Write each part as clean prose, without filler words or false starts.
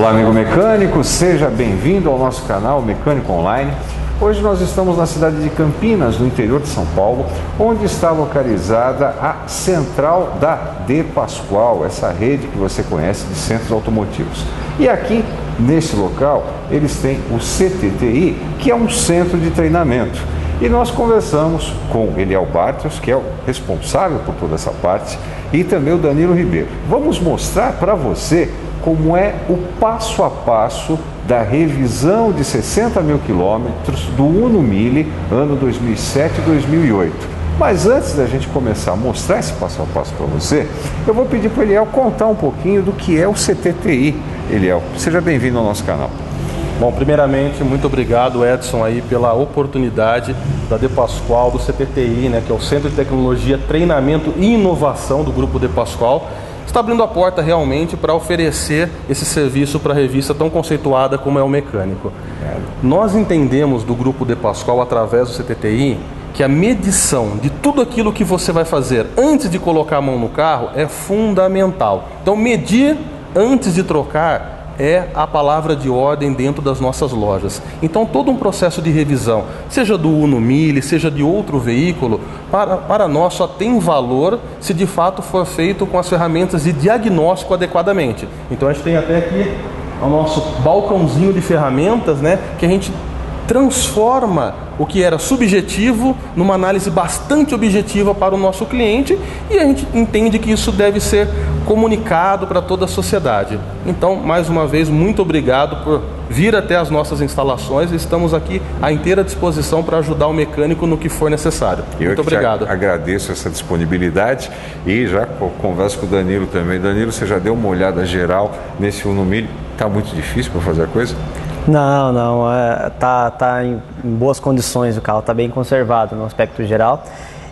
Olá, amigo mecânico, seja bem-vindo ao nosso canal Mecânico Online. Hoje nós estamos na cidade de Campinas, no interior de São Paulo, onde está localizada a central da De Pascoal, essa rede que você conhece de centros automotivos. E aqui, nesse local, eles têm o CTTI, que é um centro de treinamento. E nós conversamos com Eliel Bartels, que é o responsável por toda essa parte, e também o Danilo Ribeiro. Vamos mostrar para você como é o passo a passo da revisão de 60 mil quilômetros do Uno Mille, ano 2007 e 2008. Mas antes da gente começar a mostrar esse passo a passo para você, eu vou pedir para o Eliel contar um pouquinho do que é o CTTI. Eliel, seja bem-vindo ao nosso canal. Bom, primeiramente, muito obrigado, Edson, aí, pela oportunidade da De Pascoal, do CTTI, né, que é o Centro de Tecnologia, Treinamento e Inovação do Grupo De Pascoal. Está abrindo a porta realmente para oferecer esse serviço para a revista tão conceituada como é o Mecânico. Nós entendemos do Grupo De Pascoal, através do CTTI, que a medição de tudo aquilo que você vai fazer antes de colocar a mão no carro é fundamental. Então, medir antes de trocar é a palavra de ordem dentro das nossas lojas. Então, todo um processo de revisão, seja do Uno Mille, seja de outro veículo, para nós só tem valor se de fato for feito com as ferramentas de diagnóstico adequadamente. Então, a gente tem até aqui o nosso balcãozinho de ferramentas, né, que a gente transforma o que era subjetivo numa análise bastante objetiva para o nosso cliente, e a gente entende que isso deve ser comunicado para toda a sociedade. Então, mais uma vez, muito obrigado por vir até as nossas instalações. Estamos aqui à inteira disposição para ajudar o mecânico no que for necessário. Muito obrigado. Agradeço essa disponibilidade e já converso com o Danilo também. Danilo, você já deu uma olhada geral nesse Uno Mille? Está muito difícil para fazer a coisa? Não, tá em boas condições, o carro está bem conservado no aspecto geral.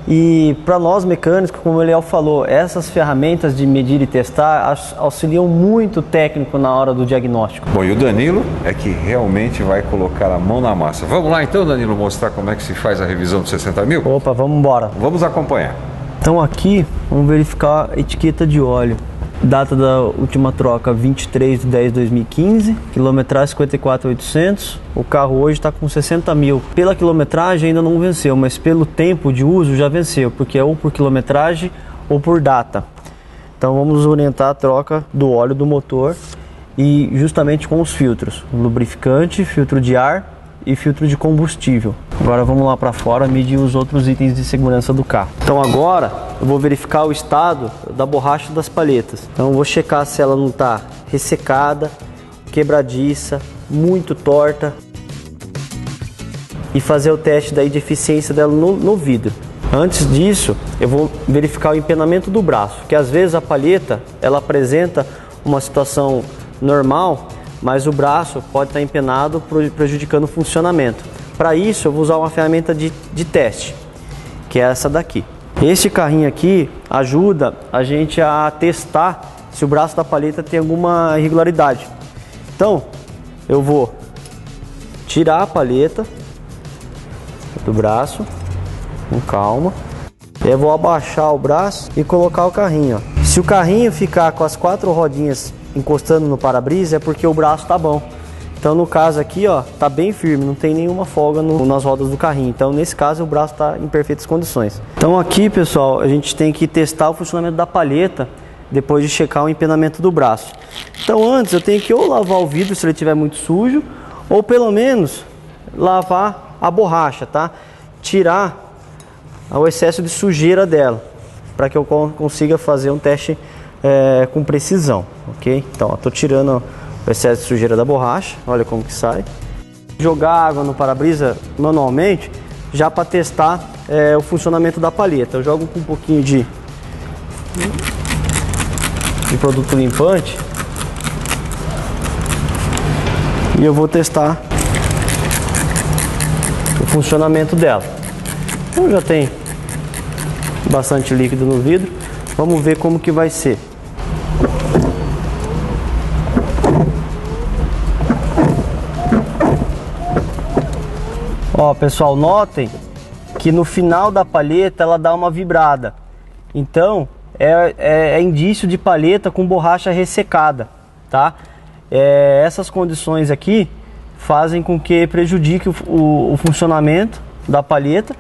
E para nós mecânicos, como o Eliel falou, essas ferramentas de medir e testar auxiliam muito o técnico na hora do diagnóstico. Bom, e o Danilo é que realmente vai colocar a mão na massa. Vamos lá então, Danilo, mostrar como é que se faz a revisão dos 60 mil? Opa, vamos embora. Vamos acompanhar. Então aqui, vamos verificar a etiqueta de óleo. Data da última troca, 23/10/2015, quilometragem 54.800. O carro hoje está com 60 mil. Pela quilometragem ainda não venceu, mas pelo tempo de uso já venceu, porque é ou por quilometragem ou por data. Então vamos orientar a troca do óleo do motor e justamente com os filtros, lubrificante, filtro de ar e filtro de combustível. Agora vamos lá para fora medir os outros itens de segurança do carro. Então agora eu vou verificar o estado da borracha das palhetas. Então eu vou checar se ela não está ressecada, quebradiça, muito torta, e fazer o teste daí de eficiência dela no vidro. Antes disso, eu vou verificar o empenamento do braço, que às vezes a palheta ela apresenta uma situação normal, mas o braço pode estar empenado, prejudicando o funcionamento. Para isso, eu vou usar uma ferramenta de teste, que é essa daqui. Esse carrinho aqui ajuda a gente a testar se o braço da palheta tem alguma irregularidade. Então, eu vou tirar a palheta do braço, com calma. Eu vou abaixar o braço e colocar o carrinho. Ó. Se o carrinho ficar com as 4 rodinhas encostando no para-brisa, é porque o braço tá bom. Então no caso aqui, ó, tá bem firme, não tem nenhuma folga nas rodas do carrinho. Então nesse caso o braço tá em perfeitas condições. Então aqui, pessoal, a gente tem que testar o funcionamento da palheta depois de checar o empenamento do braço. Então antes eu tenho que ou lavar o vidro se ele estiver muito sujo, ou pelo menos lavar a borracha, tá? Tirar o excesso de sujeira dela, para que eu consiga fazer um teste com precisão, ok? Então, eu tô tirando o excesso de sujeira da borracha, olha como que sai. Jogar água no para-brisa manualmente, já para testar o funcionamento da palheta. Eu jogo com um pouquinho de produto limpante e eu vou testar o funcionamento dela. Então já tem bastante líquido no vidro, vamos ver como que vai ser. Ó, pessoal, notem que no final da palheta ela dá uma vibrada. Então é indício de palheta com borracha ressecada, tá? essas condições aqui fazem com que prejudique o funcionamento da palheta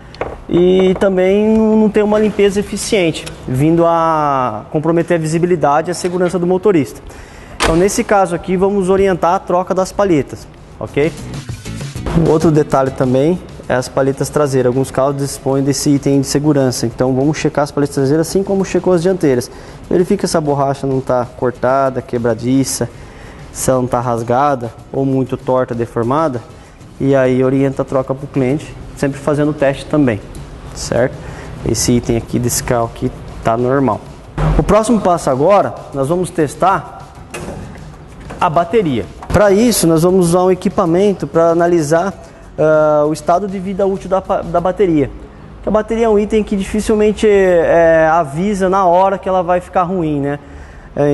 e também não tem uma limpeza eficiente, vindo a comprometer a visibilidade e a segurança do motorista. Então, nesse caso aqui, vamos orientar a troca das palhetas, ok? Outro detalhe também é as palhetas traseiras. Alguns carros dispõem desse item de segurança, então vamos checar as palhetas traseiras assim como checou as dianteiras. Verifica se a borracha não está cortada, quebradiça, se ela não está rasgada ou muito torta, deformada, e aí orienta a troca para o cliente, sempre fazendo o teste também, certo? Esse item aqui desse carro aqui está normal. O próximo passo agora, nós vamos testar a bateria. Para isso, nós vamos usar um equipamento para analisar o estado de vida útil da bateria. A bateria é um item que dificilmente avisa na hora que ela vai ficar ruim, né?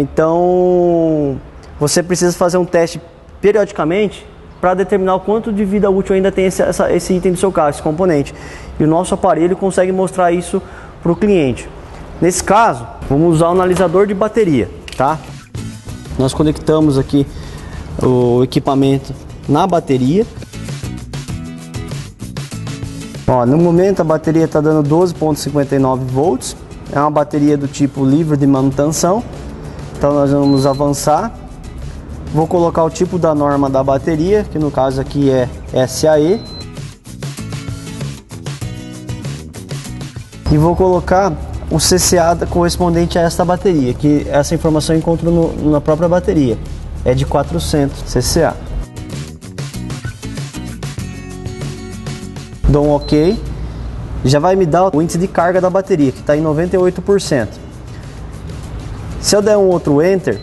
Então, você precisa fazer um teste periodicamente para determinar o quanto de vida útil ainda tem esse item do seu carro, esse componente. E o nosso aparelho consegue mostrar isso para o cliente. Nesse caso, vamos usar o analisador de bateria, tá? Nós conectamos aqui o equipamento na bateria. Ó, no momento a bateria está dando 12,59 volts. É uma bateria do tipo livre de manutenção. Então nós vamos avançar. Vou colocar o tipo da norma da bateria, que no caso aqui é SAE. E vou colocar o CCA correspondente a esta bateria, que essa informação eu encontro na própria bateria. É de 400 CCA. Dou um OK. Já vai me dar o índice de carga da bateria, que está em 98%. Se eu der um outro Enter,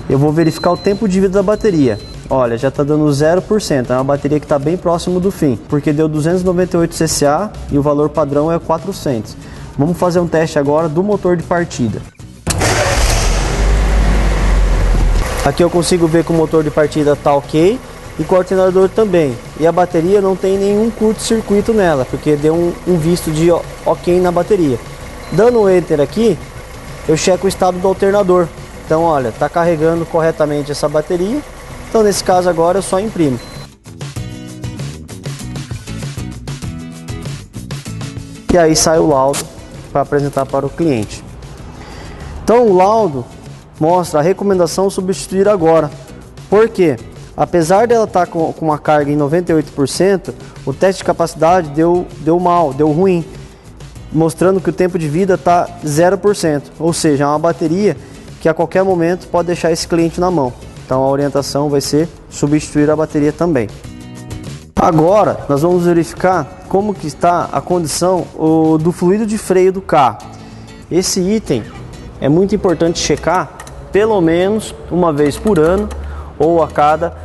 eu vou verificar o tempo de vida da bateria. Olha, já está dando 0%, é uma bateria que está bem próximo do fim, porque deu 298 CCA e o valor padrão é 400. Vamos fazer um teste agora do motor de partida. Aqui eu consigo ver que o motor de partida está ok e o alternador também. E a bateria não tem nenhum curto-circuito nela, porque deu um visto de ok na bateria. Dando Enter aqui, eu checo o estado do alternador. Então olha, está carregando corretamente essa bateria. Então nesse caso agora eu só imprimo. E aí sai o laudo para apresentar para o cliente. Então o laudo mostra a recomendação substituir agora. Por quê? Apesar dela estar com uma carga em 98%, o teste de capacidade deu mal, deu ruim, mostrando que o tempo de vida está 0%. Ou seja, é uma bateria que a qualquer momento pode deixar esse cliente na mão. Então a orientação vai ser substituir a bateria também. Agora nós vamos verificar como que está a condição do fluido de freio do carro. Esse item é muito importante checar pelo menos uma vez por ano ou a cada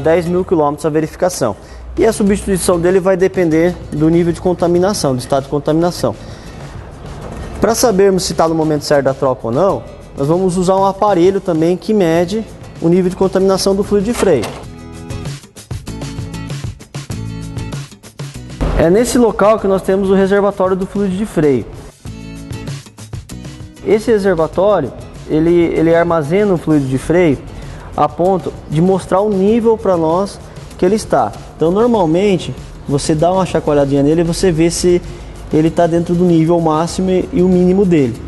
10 mil quilômetros a verificação. E a substituição dele vai depender do nível de contaminação, do estado de contaminação. Para sabermos se está no momento certo da troca ou não, nós vamos usar um aparelho também que mede o nível de contaminação do fluido de freio. É nesse local que nós temos o reservatório do fluido de freio. Esse reservatório, ele armazena o fluido de freio a ponto de mostrar o nível para nós que ele está. Então normalmente você dá uma chacoalhadinha nele e você vê se ele está dentro do nível máximo e o mínimo dele.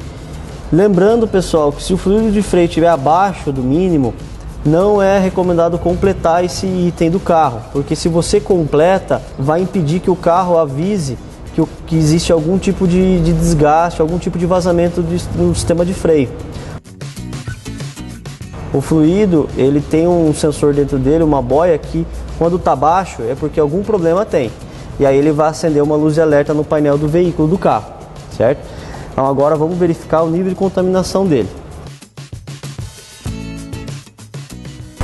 Lembrando, pessoal, que se o fluido de freio estiver abaixo do mínimo, não é recomendado completar esse item do carro, porque se você completa, vai impedir que o carro avise que existe algum tipo de desgaste, algum tipo de vazamento no sistema de freio. O fluido, ele tem um sensor dentro dele, uma boia que quando está baixo é porque algum problema tem. E aí ele vai acender uma luz de alerta no painel do veículo do carro, certo? Então agora vamos verificar o nível de contaminação dele.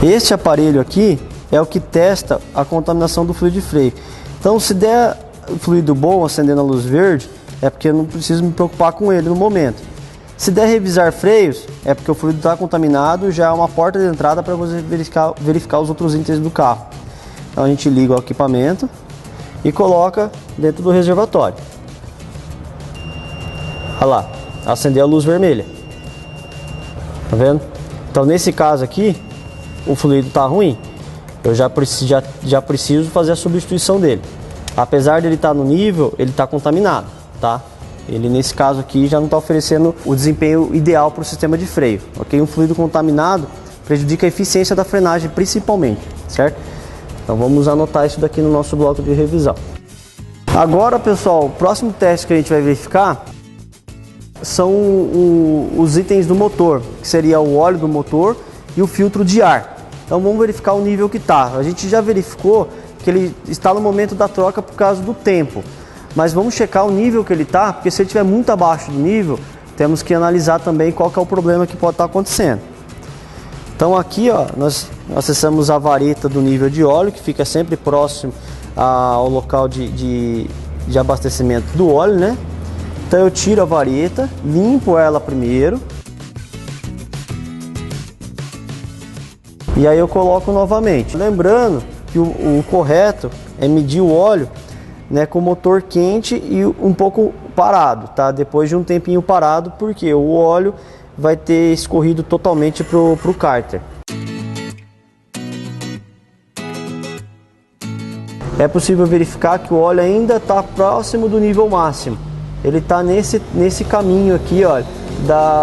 Este aparelho aqui é o que testa a contaminação do fluido de freio. Então se der fluido bom acendendo a luz verde, é porque eu não preciso me preocupar com ele no momento. Se der revisar freios, é porque o fluido está contaminado, já é uma porta de entrada para você verificar os outros itens do carro. Então a gente liga o equipamento e coloca dentro do reservatório. Olha lá, acendeu a luz vermelha. Tá vendo? Então nesse caso aqui, o fluido está ruim, eu já preciso fazer a substituição dele. Apesar de ele estar no nível, ele está contaminado, tá? Ele nesse caso aqui já não está oferecendo o desempenho ideal para o sistema de freio, ok? Um fluido contaminado prejudica a eficiência da frenagem principalmente, certo? Então vamos anotar isso daqui no nosso bloco de revisão. Agora, pessoal, o próximo teste que a gente vai verificar são os itens do motor, que seria o óleo do motor e o filtro de ar. Então vamos verificar o nível que está. A gente já verificou que ele está no momento da troca por causa do tempo, mas vamos checar o nível que ele está, porque se ele estiver muito abaixo do nível, temos que analisar também qual que é o problema que pode estar acontecendo. Então aqui, ó, nós acessamos a vareta do nível de óleo, que fica sempre próximo ao local de abastecimento do óleo, né? Então eu tiro a vareta, limpo ela primeiro. E aí eu coloco novamente. Lembrando que o correto é medir o óleo, né, com o motor quente e um pouco parado, tá? Depois de um tempinho parado, porque o óleo vai ter escorrido totalmente pro cárter. É possível verificar que o óleo ainda está próximo do nível máximo. Ele está nesse caminho aqui, ó,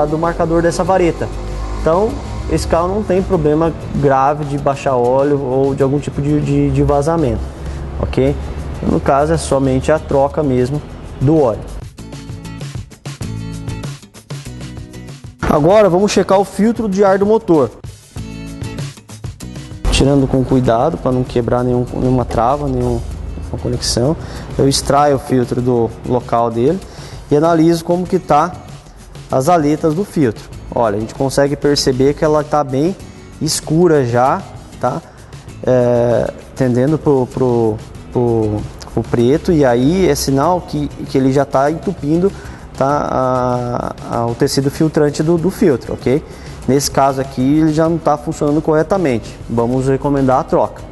do marcador dessa vareta. Então, esse carro não tem problema grave de baixar óleo ou de algum tipo de vazamento, ok? No caso, é somente a troca mesmo do óleo. Agora, vamos checar o filtro de ar do motor. Tirando com cuidado para não quebrar nenhuma trava, nenhuma conexão. Eu extraio o filtro do local dele e analiso como que tá as aletas do filtro. Olha, a gente consegue perceber que ela está bem escura já, tá? Tendendo pro preto, e aí é sinal que ele já está entupindo, tá, o tecido filtrante do filtro, ok? Nesse caso aqui ele já não está funcionando corretamente, vamos recomendar a troca.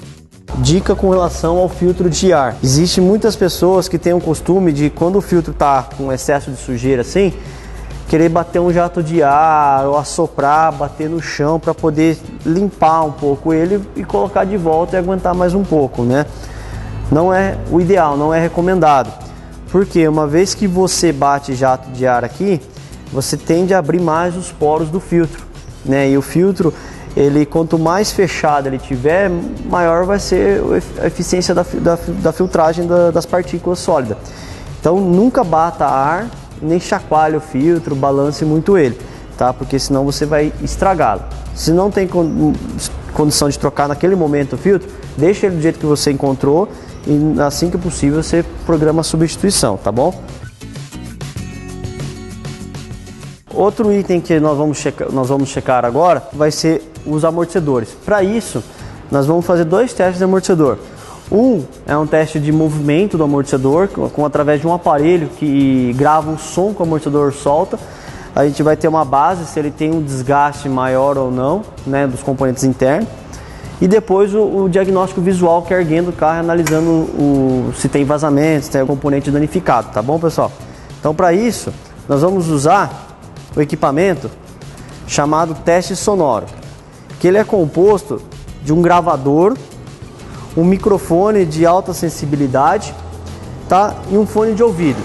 Dica com relação ao filtro de ar. Existem muitas pessoas que têm o costume de, quando o filtro está com excesso de sujeira assim, querer bater um jato de ar ou assoprar, bater no chão para poder limpar um pouco ele e colocar de volta e aguentar mais um pouco, né? Não é o ideal, não é recomendado. Porque uma vez que você bate jato de ar aqui, você tende a abrir mais os poros do filtro, né? E o filtro, ele, quanto mais fechado ele tiver, maior vai ser a eficiência da filtragem das partículas sólidas. Então nunca bata ar, nem chacoalhe o filtro, balance muito ele, tá? Porque senão você vai estragá-lo. Se não tem condição de trocar naquele momento o filtro, deixa ele do jeito que você encontrou e assim que possível você programa a substituição, tá bom? Outro item que nós vamos checar agora vai ser os amortecedores. Para isso, nós vamos fazer dois testes de amortecedor. Um é um teste de movimento do amortecedor, através de um aparelho que grava um som que o amortecedor solta. A gente vai ter uma base, se ele tem um desgaste maior ou não, né, dos componentes internos. E depois o diagnóstico visual, que é erguendo o carro, analisando se tem vazamento, se tem algum componente danificado, tá bom, pessoal? Então, para isso, nós vamos usar o equipamento chamado teste sonoro, que ele é composto de um gravador, um microfone de alta sensibilidade, tá? E um fone de ouvido.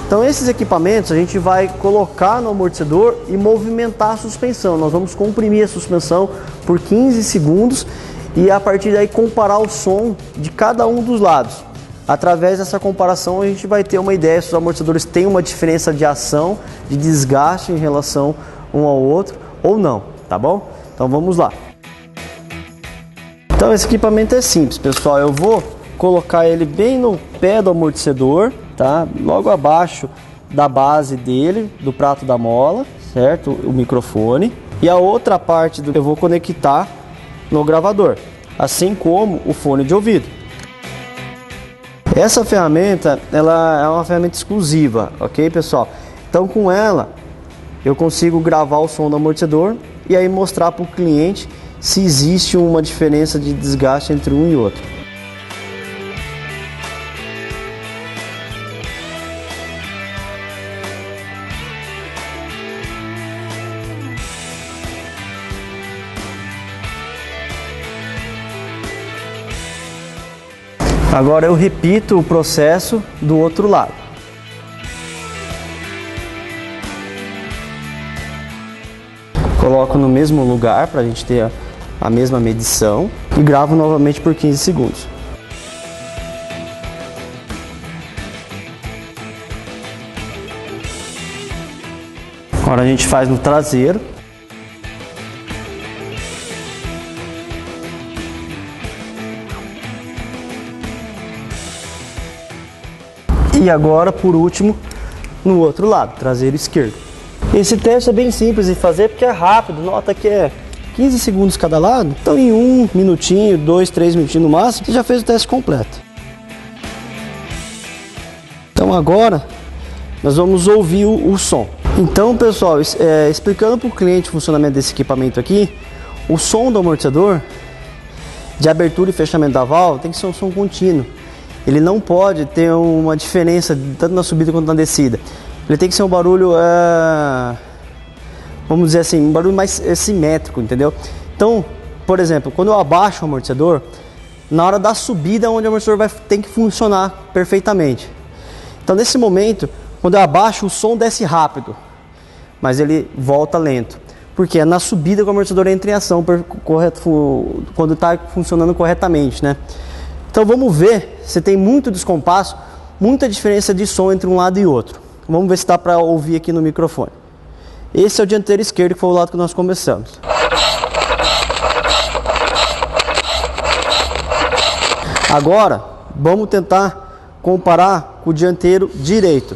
Então esses equipamentos a gente vai colocar no amortecedor e movimentar a suspensão. Nós vamos comprimir a suspensão por 15 segundos e a partir daí comparar o som de cada um dos lados. Através dessa comparação a gente vai ter uma ideia se os amortecedores têm uma diferença de ação, de desgaste em relação um ao outro ou não, tá bom? Então vamos lá. Então esse equipamento é simples, pessoal. Eu vou colocar ele bem no pé do amortecedor, tá? Logo abaixo da base dele, do prato da mola, certo? O microfone. E a outra parte eu vou conectar no gravador, assim como o fone de ouvido. Essa ferramenta, ela é uma ferramenta exclusiva, ok, pessoal? Então com ela eu consigo gravar o som do amortecedor e aí mostrar para o cliente se existe uma diferença de desgaste entre um e outro. Agora eu repito o processo do outro lado. Coloco no mesmo lugar para a gente ter a mesma medição e gravo novamente por 15 segundos. Agora a gente faz no traseiro. E agora, por último, no outro lado, traseiro esquerdo. Esse teste é bem simples de fazer porque é rápido, nota que é 15 segundos cada lado. Então em 1 minutinho, 2, 3 minutinhos no máximo, você já fez o teste completo. Então agora nós vamos ouvir o som. Então pessoal, explicando para o cliente o funcionamento desse equipamento aqui, o som do amortecedor de abertura e fechamento da válvula tem que ser um som contínuo. Ele não pode ter uma diferença tanto na subida quanto na descida. Ele tem que ser um barulho, vamos dizer assim, um barulho mais simétrico, entendeu? Então, por exemplo, quando eu abaixo o amortecedor, na hora da subida é onde o amortecedor tem que funcionar perfeitamente. Então, nesse momento, quando eu abaixo, o som desce rápido, mas ele volta lento. Porque é na subida que o amortecedor entra em ação, quando está funcionando corretamente, né? Então, vamos ver se tem muito descompasso, muita diferença de som entre um lado e outro. Vamos ver se dá para ouvir aqui no microfone. Esse é o dianteiro esquerdo, que foi o lado que nós começamos. Agora, vamos tentar comparar com o dianteiro direito.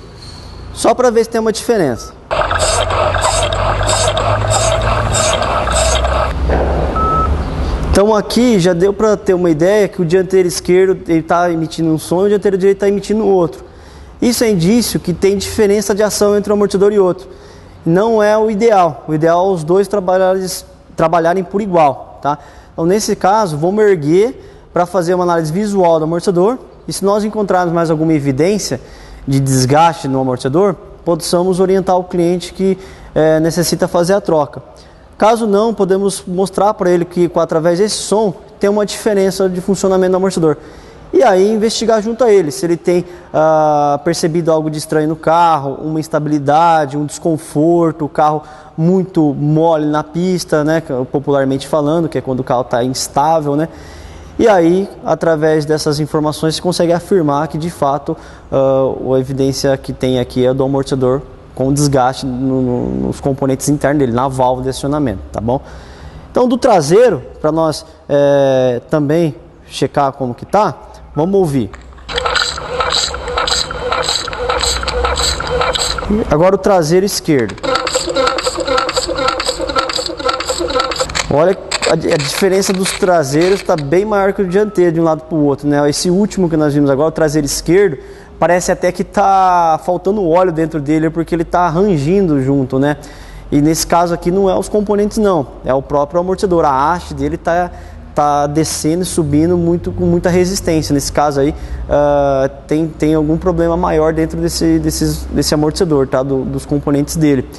Só para ver se tem uma diferença. Então aqui já deu para ter uma ideia que o dianteiro esquerdo está emitindo um som e o dianteiro direito está emitindo outro. Isso é indício que tem diferença de ação entre um amortecedor e outro. Não é o ideal. O ideal é os dois trabalharem por igual, tá? Então, nesse caso, vamos erguer para fazer uma análise visual do amortecedor. E se nós encontrarmos mais alguma evidência de desgaste no amortecedor, possamos orientar o cliente que necessita fazer a troca. Caso não, podemos mostrar para ele que, através desse som, tem uma diferença de funcionamento do amortecedor. E aí investigar junto a ele, se ele tem percebido algo de estranho no carro, uma instabilidade, um desconforto, o carro muito mole na pista, né, popularmente falando, que é quando o carro está instável, né? E aí, através dessas informações, se consegue afirmar que de fato a evidência que tem aqui é do amortecedor com desgaste nos componentes internos dele, na válvula de acionamento, tá bom? Então, do traseiro, para nós também checar como que tá, vamos ouvir. Agora o traseiro esquerdo. Olha, a diferença dos traseiros está bem maior que o dianteiro de um lado para o outro, né? Esse último que nós vimos agora, o traseiro esquerdo, parece até que está faltando óleo dentro dele, porque ele está rangindo junto, né? E nesse caso aqui não é os componentes não, é o próprio amortecedor. A haste dele está descendo e subindo com muita resistência. Nesse caso aí tem algum problema maior dentro desse amortecedor, tá? Dos componentes dele.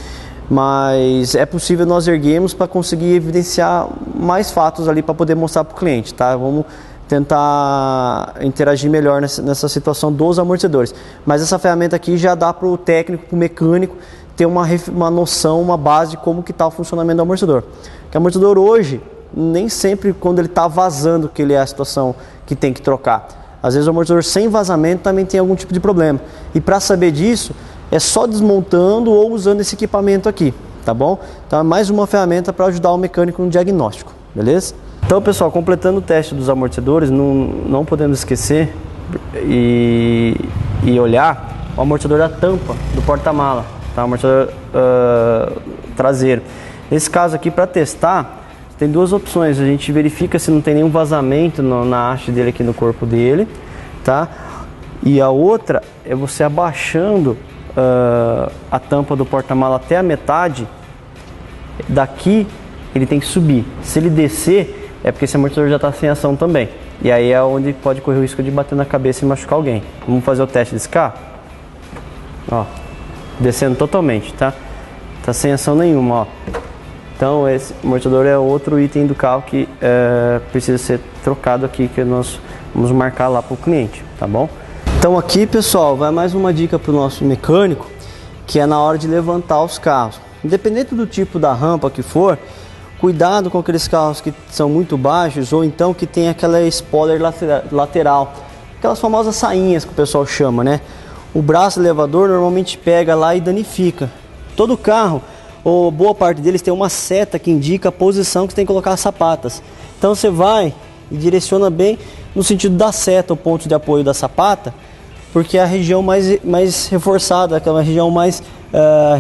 Mas é possível nós erguermos para conseguir evidenciar mais fatos ali para poder mostrar para o cliente, tá? Vamos tentar interagir melhor nessa situação dos amortecedores. Mas essa ferramenta aqui já dá para o técnico, para o mecânico ter uma noção, uma base de como que está o funcionamento do amortecedor. Porque o amortecedor hoje, nem sempre quando ele está vazando que ele é a situação que tem que trocar. Às vezes o amortecedor sem vazamento também tem algum tipo de problema. E para saber disso, é só desmontando ou usando esse equipamento aqui, tá bom? Então é mais uma ferramenta para ajudar o mecânico no diagnóstico, beleza? Então pessoal, completando o teste dos amortecedores, não podemos esquecer e olhar o amortecedor da tampa do porta-mala, tá? O amortecedor traseiro. Nesse caso aqui, para testar, tem duas opções. A gente verifica se não tem nenhum vazamento na haste dele aqui no corpo dele, tá? E a outra é você abaixando a tampa do porta-mala até a metade. Daqui ele tem que subir. Se ele descer, é porque esse amortecedor já está sem ação também. E aí é onde pode correr o risco de bater na cabeça e machucar alguém. Vamos fazer o teste desse carro? Ó, descendo totalmente, tá? Tá sem ação nenhuma, ó. Então esse amortecedor é outro item do carro que precisa ser trocado aqui, que nós vamos marcar lá para o cliente, tá bom? Então aqui, pessoal, vai mais uma dica para o nosso mecânico, que é na hora de levantar os carros. Independente do tipo da rampa que for, cuidado com aqueles carros que são muito baixos ou então que tem aquela spoiler lateral, aquelas famosas sainhas que o pessoal chama, né? O braço elevador normalmente pega lá e danifica. Todo carro, ou boa parte deles, tem uma seta que indica a posição que você tem que colocar as sapatas. Então você vai e direciona bem no sentido da seta, o ponto de apoio da sapata, porque é a região mais reforçada, aquela região mais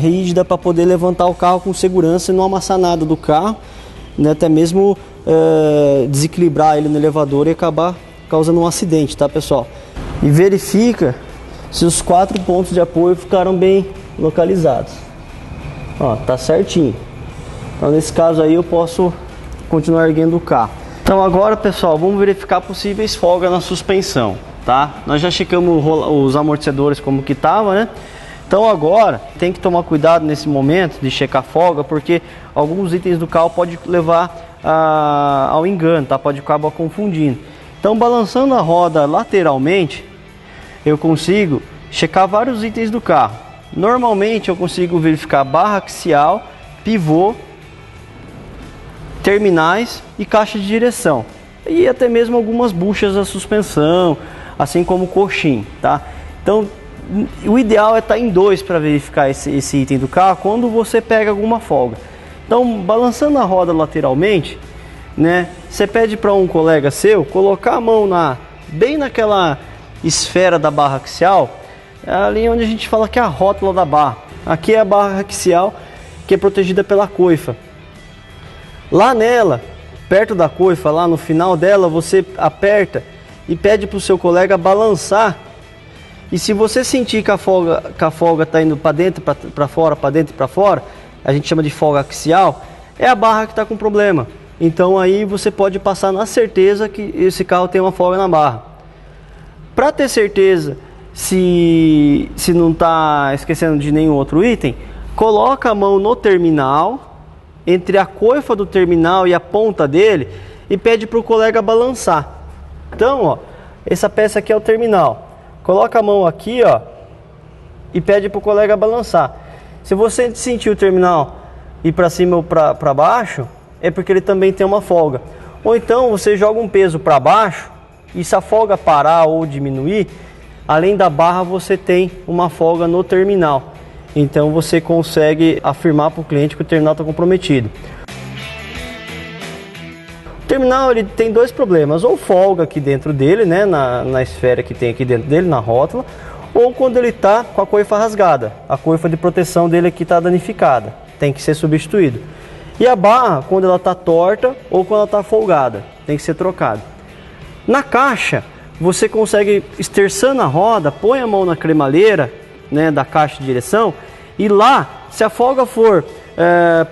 rígida para poder levantar o carro com segurança e não amassar nada do carro, né? Até mesmo desequilibrar ele no elevador e acabar causando um acidente, tá, pessoal? E verifica se os 4 pontos de apoio ficaram bem localizados. Ó, tá certinho. Então nesse caso aí eu posso continuar erguendo o carro. Então agora, pessoal, vamos verificar possíveis folgas na suspensão, tá? Nós já checamos os amortecedores como que tava, né? Então agora tem que tomar cuidado nesse momento de checar folga, porque alguns itens do carro pode levar ao engano, tá? Pode acabar confundindo. Então balançando a roda lateralmente, eu consigo checar vários itens do carro. Normalmente eu consigo verificar barra axial, pivô, terminais e caixa de direção. E até mesmo algumas buchas da suspensão, assim como o coxim, tá? Então o ideal é estar em 2 para verificar esse item do carro quando você pega alguma folga. Então balançando a roda lateralmente, né? Você pede para um colega seu colocar a mão bem naquela esfera da barra axial, ali onde a gente fala que é a rótula da barra. Aqui é a barra axial, que é protegida pela coifa. Lá nela, perto da coifa, lá no final dela, você aperta e pede para o seu colega balançar. E se você sentir que a folga está indo para dentro, para fora, para dentro e para fora, a gente chama de folga axial, é a barra que está com problema. Então aí você pode passar na certeza que esse carro tem uma folga na barra. Para ter certeza se não está esquecendo de nenhum outro item, coloca a mão no terminal, entre a coifa do terminal e a ponta dele, e pede para o colega balançar. Então, ó, essa peça aqui é o terminal. Coloca a mão aqui, ó, e pede para o colega balançar. Se você sentir o terminal ir para cima ou para baixo, é porque ele também tem uma folga. Ou então você joga um peso para baixo, e se a folga parar ou diminuir, além da barra você tem uma folga no terminal. Então você consegue afirmar para o cliente que o terminal está comprometido. O terminal ele tem 2 problemas: ou folga aqui dentro dele, né, na esfera que tem aqui dentro dele, na rótula, ou quando ele está com a coifa rasgada, a coifa de proteção dele aqui está danificada, tem que ser substituído. E a barra, quando ela está torta ou quando ela está folgada, tem que ser trocada. Na caixa, você consegue, esterçando a roda, põe a mão na cremaleira, né, da caixa de direção, e lá, se a folga for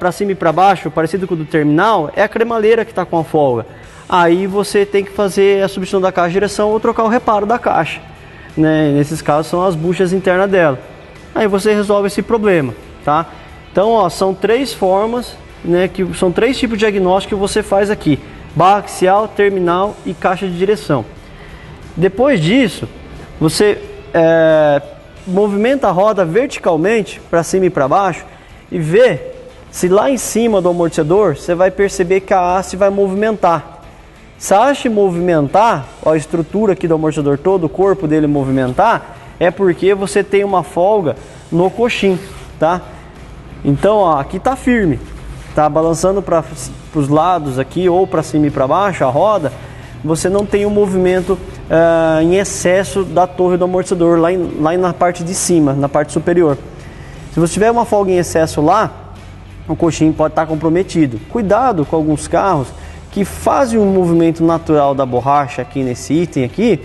para cima e para baixo, parecido com o do terminal, é a cremaleira que está com a folga. Aí você tem que fazer a substituição da caixa de direção ou trocar o reparo da caixa, né? Nesses casos são as buchas internas dela. Aí você resolve esse problema, tá? Então, ó, são 3 formas, né, que são 3 tipos de diagnóstico que você faz aqui: barra axial, terminal e caixa de direção. Depois disso, você movimenta a roda verticalmente para cima e para baixo e vê se lá em cima do amortecedor você vai perceber que a haste vai movimentar. Se a haste movimentar, ó, a estrutura aqui do amortecedor todo, o corpo dele movimentar, é porque você tem uma folga no coxim, tá? Então, ó, aqui tá firme, tá balançando para os lados aqui ou para cima e para baixo a roda. Você não tem um movimento em excesso da torre do amortecedor lá na parte de cima, na parte superior. Se você tiver uma folga em excesso lá, o coxim pode estar comprometido. Cuidado com alguns carros que fazem um movimento natural da borracha aqui nesse item aqui,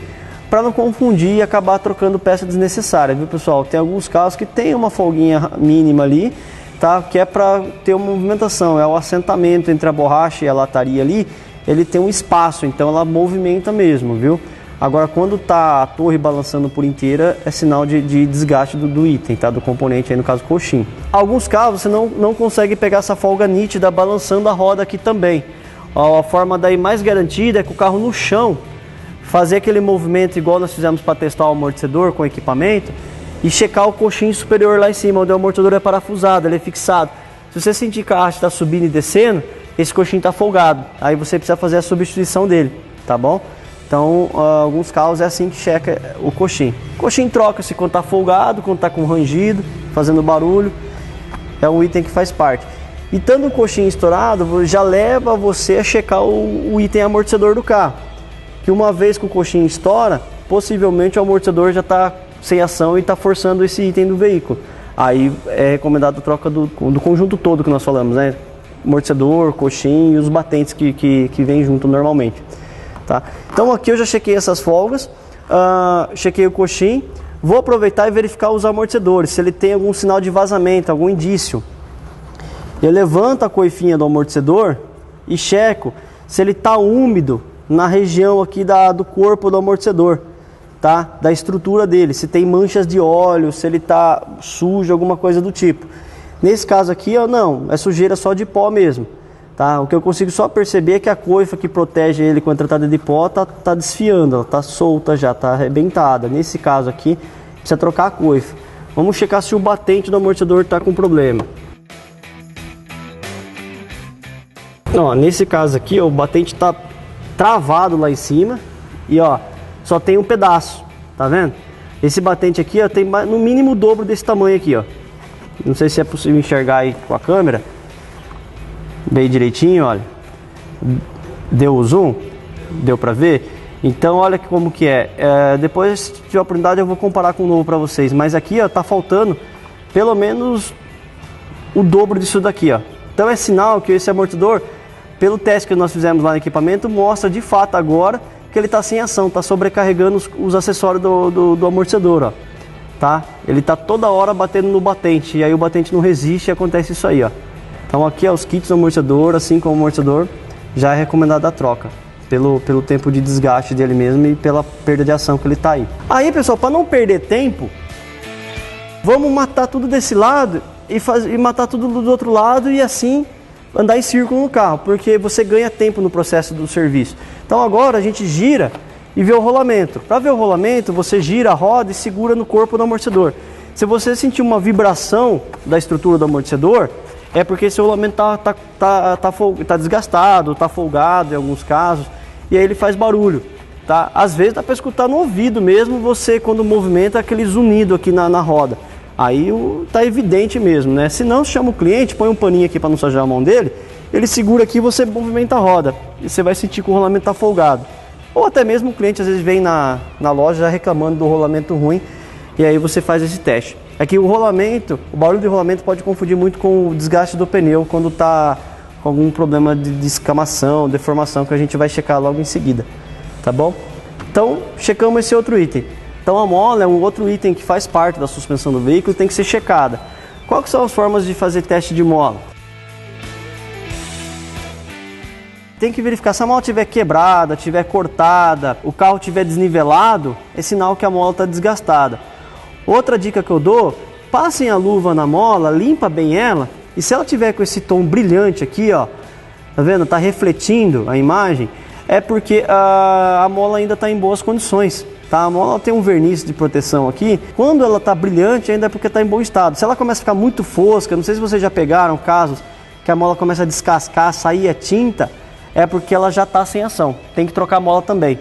para não confundir e acabar trocando peça desnecessária, viu, pessoal? Tem alguns carros que tem uma folguinha mínima ali, tá? Que é para ter uma movimentação, é o assentamento entre a borracha e a lataria ali. Ele tem um espaço, então ela movimenta mesmo, viu? Agora, quando está a torre balançando por inteira, é sinal de desgaste do item, tá? Do componente, aí no caso, coxim. Alguns carros você não consegue pegar essa folga nítida balançando a roda aqui também. A forma daí mais garantida é que o carro no chão fazer aquele movimento igual nós fizemos para testar o amortecedor com equipamento e checar o coxim superior lá em cima, onde o amortecedor é parafusado, ele é fixado. Se você sentir que a haste está subindo e descendo, esse coxim está folgado. Aí você precisa fazer a substituição dele, tá bom? Então, alguns carros é assim que checa o coxim. O coxim troca-se quando está folgado, quando está com rangido, fazendo barulho. É um item que faz parte. E estando o coxim estourado, já leva você a checar o item amortecedor do carro. Que uma vez que o coxim estoura, possivelmente o amortecedor já está sem ação e está forçando esse item do veículo. Aí é recomendado a troca do conjunto todo que nós falamos, né? Amortecedor, coxim e os batentes que vêm junto normalmente. Tá? Então aqui eu já chequei essas folgas, chequei o coxim, vou aproveitar e verificar os amortecedores, se ele tem algum sinal de vazamento, algum indício. Eu levanto a coifinha do amortecedor e checo se ele está úmido na região aqui do corpo do amortecedor, tá? Da estrutura dele, se tem manchas de óleo, se ele está sujo, alguma coisa do tipo. Nesse caso aqui, não, é sujeira só de pó mesmo. Tá? O que eu consigo só perceber é que a coifa que protege ele contra a entrada de pó tá desfiando, ela tá solta já, tá arrebentada. Nesse caso aqui, precisa trocar a coifa. Vamos checar se o batente do amortecedor está com problema. Ó, nesse caso aqui, ó, o batente está travado lá em cima e ó, só tem um pedaço, tá vendo? Esse batente aqui ó, tem no mínimo o dobro desse tamanho aqui, ó. Não sei se é possível enxergar aí com a câmera. Bem direitinho, olha. Deu o zoom? Deu pra ver? Então olha como que é. Depois, se tiver a oportunidade, eu vou comparar com o novo pra vocês. Mas aqui, ó, tá faltando pelo menos o dobro disso daqui, ó. Então é sinal que esse amortecedor, pelo teste que nós fizemos lá no equipamento, mostra de fato agora que ele tá sem ação, tá sobrecarregando os acessórios do amortecedor, ó. Tá? Ele tá toda hora batendo no batente, e aí o batente não resiste e acontece isso aí, ó. Então aqui os kits do amortecedor, assim como o amortecedor, já é recomendado a troca, pelo tempo de desgaste dele mesmo e pela perda de ação que ele está aí. Aí pessoal, para não perder tempo, vamos matar tudo desse lado e matar tudo do outro lado e assim andar em círculo no carro, porque você ganha tempo no processo do serviço. Então agora a gente gira e vê o rolamento. Para ver o rolamento, você gira a roda e segura no corpo do amortecedor. Se você sentir uma vibração da estrutura do amortecedor, é porque esse rolamento tá desgastado, tá folgado em alguns casos, e aí ele faz barulho, tá? Às vezes dá para escutar no ouvido mesmo, você quando movimenta aquele zunido aqui na roda. Aí tá evidente mesmo, né? Se não, chama o cliente, põe um paninho aqui para não sujar a mão dele, ele segura aqui e você movimenta a roda, e você vai sentir que o rolamento tá folgado. Ou até mesmo o cliente às vezes vem na loja já reclamando do rolamento ruim, e aí você faz esse teste. Aqui o barulho de rolamento pode confundir muito com o desgaste do pneu quando está com algum problema de escamação, deformação, que a gente vai checar logo em seguida, tá bom? Então, checamos esse outro item. Então a mola é um outro item que faz parte da suspensão do veículo e tem que ser checada. Quais são as formas de fazer teste de mola? Tem que verificar se a mola estiver quebrada, estiver cortada, o carro estiver desnivelado, é sinal que a mola está desgastada. Outra dica que eu dou, passem a luva na mola, limpa bem ela, e se ela tiver com esse tom brilhante aqui, ó, tá vendo? Tá refletindo a imagem, é porque a mola ainda está em boas condições, tá? A mola tem um verniz de proteção aqui, quando ela tá brilhante ainda é porque está em bom estado. Se ela começa a ficar muito fosca, não sei se vocês já pegaram casos que a mola começa a descascar, sair a tinta, é porque ela já está sem ação, tem que trocar a mola também.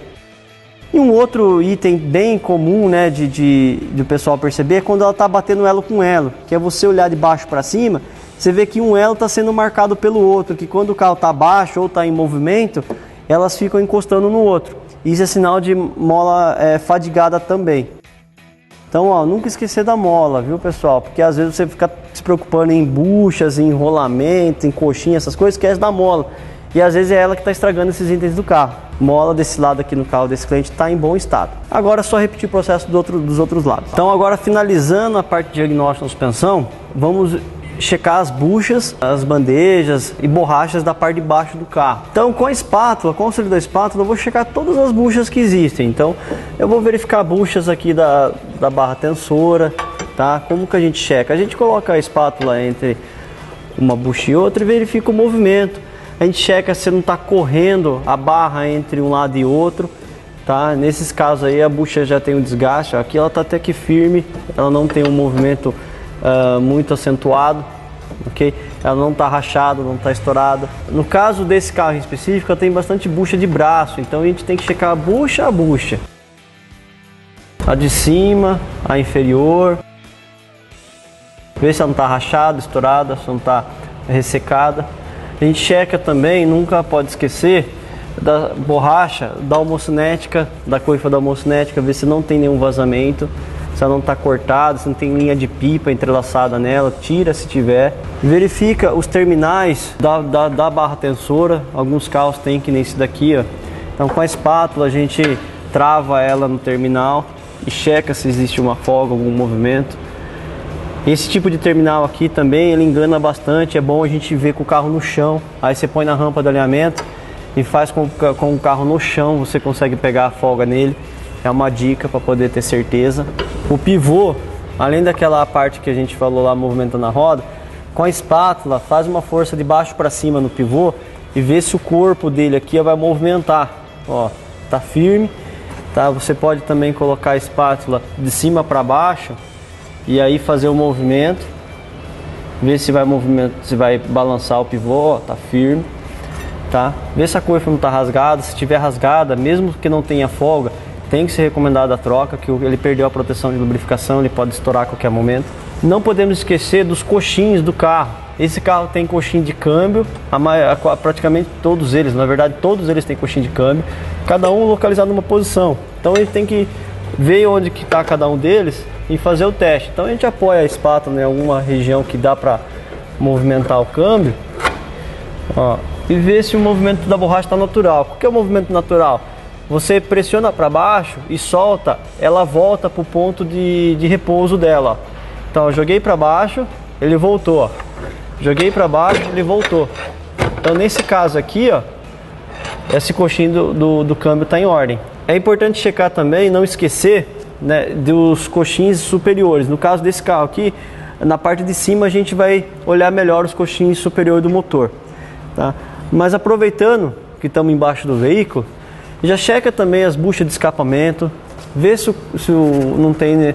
E um outro item bem comum, né, de pessoal perceber é quando ela está batendo elo com elo, que é você olhar de baixo para cima, você vê que um elo está sendo marcado pelo outro, que quando o carro está baixo ou está em movimento, elas ficam encostando no outro. Isso é sinal de mola fadigada também. Então, ó, nunca esquecer da mola, viu pessoal? Porque às vezes você fica se preocupando em buchas, em enrolamento, em coxinha, essas coisas, esquece da mola. E às vezes é ela que está estragando esses itens do carro. Mola desse lado aqui no carro desse cliente está em bom estado. Agora é só repetir o processo dos outros lados. Então agora finalizando a parte de diagnóstico da suspensão, vamos checar as buchas, as bandejas e borrachas da parte de baixo do carro. Então com a espátula, com o auxílio da espátula, eu vou checar todas as buchas que existem. Então eu vou verificar buchas aqui da barra tensora, tá? Como que a gente checa? A gente coloca a espátula entre uma bucha e outra e verifica o movimento. A gente checa se não está correndo a barra entre um lado e outro, tá? Nesses casos aí a bucha já tem um desgaste. Aqui ela está até que firme, ela não tem um movimento muito acentuado, ok? Ela não está rachada, não está estourada. No caso desse carro em específico, ela tem bastante bucha de braço, então a gente tem que checar bucha a bucha. A de cima, a inferior, ver se ela não está rachada, estourada, se não está ressecada. A gente checa também, nunca pode esquecer, da borracha da homocinética, da coifa da homocinética, ver se não tem nenhum vazamento, se ela não está cortada, se não tem linha de pipa entrelaçada nela, tira se tiver. Verifica os terminais da barra tensora, alguns carros tem que nem esse daqui, ó. Então com a espátula a gente trava ela no terminal e checa se existe uma folga, algum movimento. Esse tipo de terminal aqui também, ele engana bastante, é bom a gente ver com o carro no chão. Aí você põe na rampa do alinhamento e faz com o carro no chão, você consegue pegar a folga nele. É uma dica para poder ter certeza. O pivô, além daquela parte que a gente falou lá, movimentando a roda, com a espátula faz uma força de baixo para cima no pivô e vê se o corpo dele aqui vai movimentar. Ó, tá firme, tá? Você pode também colocar a espátula de cima para baixo e aí fazer o movimento, ver se vai balançar o pivô, ó, tá firme, tá? Ver se a coifa não tá rasgada. Se tiver rasgada, mesmo que não tenha folga, tem que ser recomendada a troca, que ele perdeu a proteção de lubrificação, ele pode estourar a qualquer momento. Não podemos esquecer dos coxins do carro. Esse carro tem coxinho de câmbio, praticamente todos eles, na verdade todos eles têm coxinho de câmbio, cada um localizado numa posição. Então a gente tem que ver onde que está cada um deles e fazer o teste. Então a gente apoia a espátula em alguma região que dá para movimentar o câmbio, ó, e ver se o movimento da borracha está natural. O que é o movimento natural? Você pressiona para baixo e solta, ela volta para o ponto de repouso dela. Então eu joguei para baixo, ele voltou, ó. Joguei para baixo, ele voltou. Então nesse caso aqui, ó, esse coxinho do câmbio está em ordem. É importante checar também, não esquecer, né, dos coxins superiores. No caso desse carro aqui, na parte de cima a gente vai olhar melhor os coxins superiores do motor, tá? Mas aproveitando que estamos embaixo do veículo, já checa também as buchas de escapamento, vê se não tem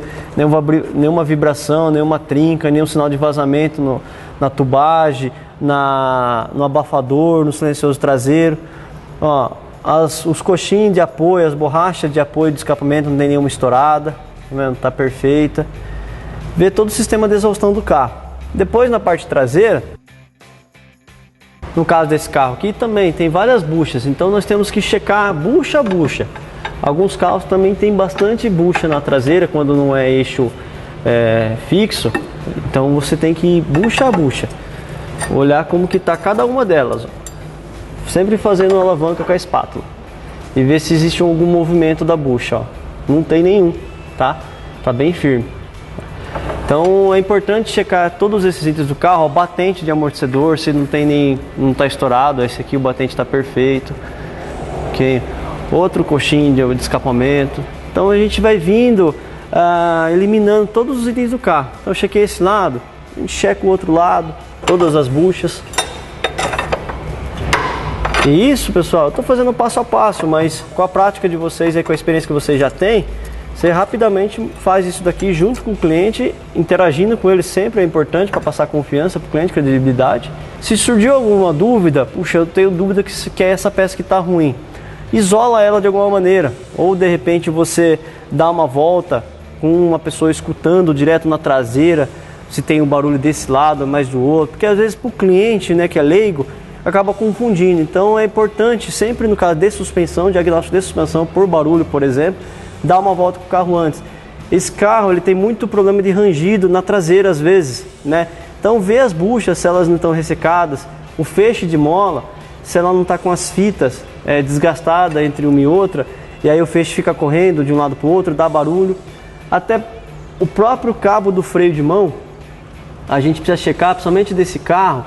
nenhuma vibração, nenhuma trinca, nenhum sinal de vazamento na tubagem, no abafador, no silencioso traseiro. Ó, os coxins de apoio, as borrachas de apoio de escapamento não tem nenhuma estourada, tá vendo? Tá perfeita. Vê todo o sistema de exaustão do carro. Depois na parte traseira, no caso desse carro aqui também tem várias buchas, então nós temos que checar bucha a bucha. Alguns carros também tem bastante bucha na traseira quando não é eixo fixo, então você tem que ir bucha a bucha, olhar como que está cada uma delas, ó. Sempre fazendo uma alavanca com a espátula e ver se existe algum movimento da bucha, ó. Não tem nenhum, tá? Tá bem firme. Então é importante checar todos esses itens do carro, ó, batente de amortecedor, se não está estourado, esse aqui o batente está perfeito, ok? Outro coxinho de escapamento. Então a gente vai vindo eliminando todos os itens do carro. Então eu chequei esse lado, a gente checa o outro lado, todas as buchas. E isso, pessoal, eu estou fazendo passo a passo, mas com a prática de vocês e com a experiência que vocês já têm, você rapidamente faz isso daqui junto com o cliente, interagindo com ele sempre é importante para passar confiança para o cliente, credibilidade. Se surgiu alguma dúvida, puxa, eu tenho dúvida que é essa peça que está ruim, isola ela de alguma maneira, ou de repente você dá uma volta com uma pessoa escutando direto na traseira, se tem um barulho desse lado, mais do outro, porque às vezes para o cliente, né, que é leigo, acaba confundindo. Então é importante sempre no caso de suspensão, diagnóstico de suspensão por barulho, por exemplo, dar uma volta com o carro antes. Esse carro ele tem muito problema de rangido na traseira às vezes, né? Então vê as buchas se elas não estão ressecadas, o feixe de mola, se ela não está com as fitas desgastadas entre uma e outra, e aí o feixe fica correndo de um lado para o outro, dá barulho. Até o próprio cabo do freio de mão, a gente precisa checar, principalmente desse carro,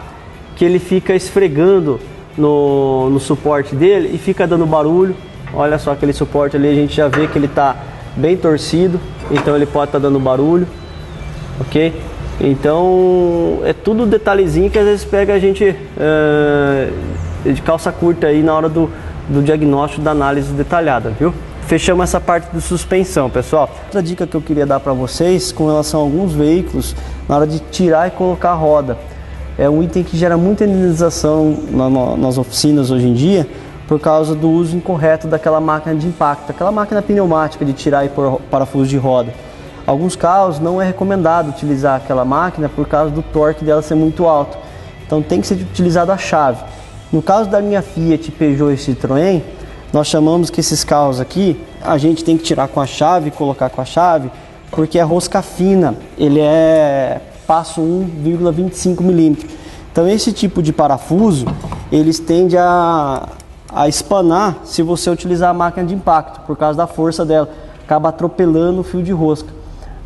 que ele fica esfregando no suporte dele e fica dando barulho. Olha só aquele suporte ali, a gente já vê que ele está bem torcido, então ele pode estar dando barulho, ok? Então é tudo detalhezinho que às vezes pega a gente de calça curta aí na hora do diagnóstico, da análise detalhada, viu? Fechamos essa parte de suspensão, pessoal. Outra dica que eu queria dar para vocês com relação a alguns veículos na hora de tirar e colocar a roda. É um item que gera muita indenização nas oficinas hoje em dia por causa do uso incorreto daquela máquina de impacto, aquela máquina pneumática de tirar e pôr parafuso de roda. Alguns carros não é recomendado utilizar aquela máquina por causa do torque dela ser muito alto. Então tem que ser utilizada a chave. No caso da linha Fiat, Peugeot e Citroën, nós chamamos que esses carros aqui, a gente tem que tirar com a chave, colocar com a chave, porque é rosca fina, ele é passo 1,25 milímetros. Então esse tipo de parafuso, eles tendem a espanar se você utilizar a máquina de impacto, por causa da força dela, acaba atropelando o fio de rosca.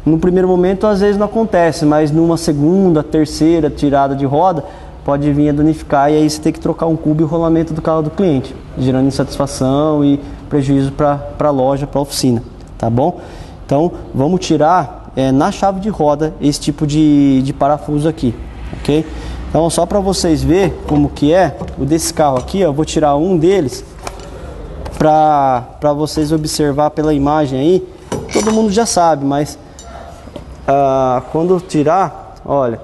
No primeiro momento às vezes não acontece, mas numa segunda, terceira tirada de roda, pode vir a danificar e aí você tem que trocar um cubo e o rolamento do carro do cliente, gerando insatisfação e prejuízo para a loja, para a oficina, tá bom? Então vamos tirar na chave de roda esse tipo de parafuso aqui, ok? Então só para vocês verem como que é o desse carro aqui, ó, eu vou tirar um deles para vocês observar pela imagem aí. Todo mundo já sabe, mas quando tirar, olha,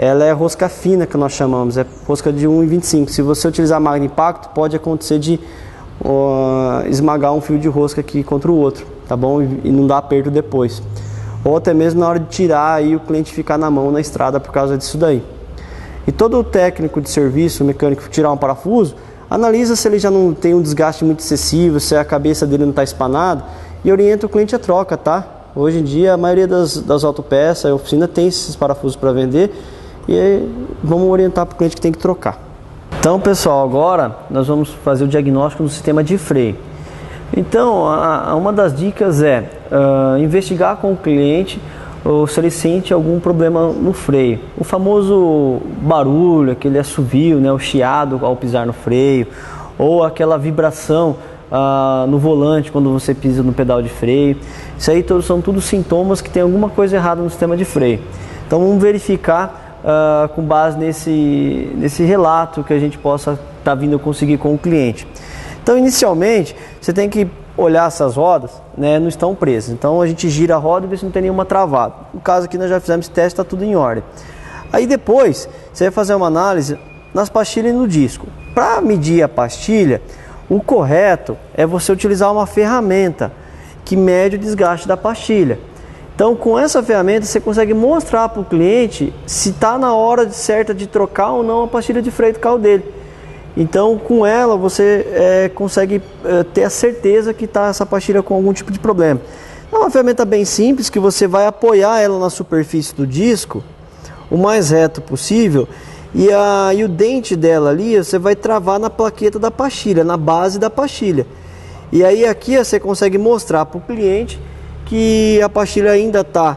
ela é rosca fina que nós chamamos, é rosca de 1,25. Se você utilizar a máquina de impacto, pode acontecer de esmagar um fio de rosca aqui contra o outro, tá bom? E não dar aperto depois. Ou até mesmo na hora de tirar e o cliente ficar na mão na estrada por causa disso daí. E todo técnico de serviço, mecânico, tirar um parafuso, analisa se ele já não tem um desgaste muito excessivo, se a cabeça dele não está espanada e orienta o cliente a troca, tá? Hoje em dia a maioria das autopeças, a oficina tem esses parafusos para vender. E aí, vamos orientar para o cliente que tem que trocar. Então, pessoal, agora nós vamos fazer o diagnóstico do sistema de freio. Então, uma das dicas é investigar com o cliente ou se ele sente algum problema no freio. O famoso barulho, aquele assovio, né, o chiado ao pisar no freio, ou aquela vibração no volante quando você pisa no pedal de freio. Isso aí são tudo sintomas que tem alguma coisa errada no sistema de freio. Então, vamos verificar com base nesse relato que a gente possa estar vindo a conseguir com o cliente. Então, inicialmente, você tem que olhar essas rodas, né, não estão presas. Então, a gente gira a roda e vê se não tem nenhuma travada. No caso aqui, nós já fizemos esse teste, está tudo em ordem. Aí depois, você vai fazer uma análise nas pastilhas e no disco. Para medir a pastilha, o correto é você utilizar uma ferramenta que mede o desgaste da pastilha. Então, com essa ferramenta, você consegue mostrar para o cliente se está na hora certa de trocar ou não a pastilha de freio do carro dele. Então, com ela, você consegue ter a certeza que está essa pastilha com algum tipo de problema. É uma ferramenta bem simples, que você vai apoiar ela na superfície do disco, o mais reto possível, e o dente dela ali, você vai travar na plaqueta da pastilha, na base da pastilha. E aí aqui você consegue mostrar para o cliente que a pastilha ainda está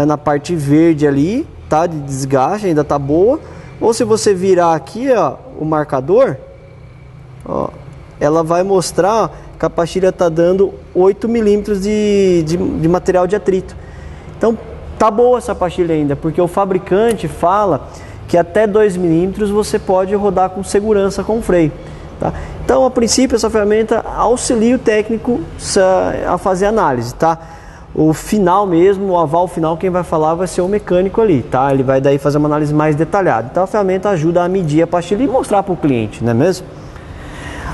na parte verde ali, tá, de desgaste, ainda está boa. Ou se você virar aqui, ó, o marcador, ó, ela vai mostrar que a pastilha está dando 8 milímetros de material de atrito. Então tá boa essa pastilha ainda, porque o fabricante fala que até 2 milímetros você pode rodar com segurança com o freio. Tá? Então, a princípio, essa ferramenta auxilia o técnico a fazer análise, tá? O final mesmo, o aval final, quem vai falar vai ser o mecânico ali, tá? Ele vai daí fazer uma análise mais detalhada. Então, a ferramenta ajuda a medir a pastilha e mostrar para o cliente, não é mesmo?